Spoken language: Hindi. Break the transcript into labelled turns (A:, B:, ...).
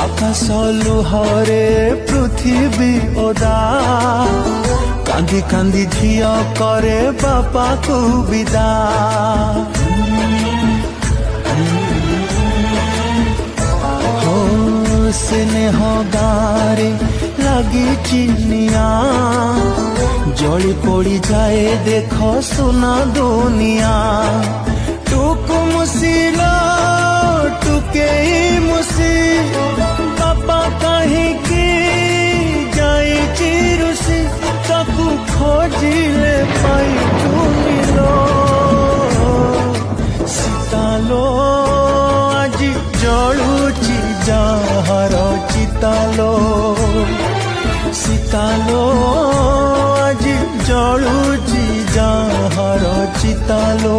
A: आकाश लुहरे पृथ्वी ओदा कांदी कांदी झिया करे बापा को विदा हो स्नेह गारे लगी चिनिया जली पड़ी जाए देखो सुना दुनिया टुक मुसिला टुके मुसी बापा कहीं की जाए चिरुसी ताकू खोजिले पाई चुनिलो सीतालो आज जलुची जहर चितालो सीतालो आज जलुची जहर चितालो।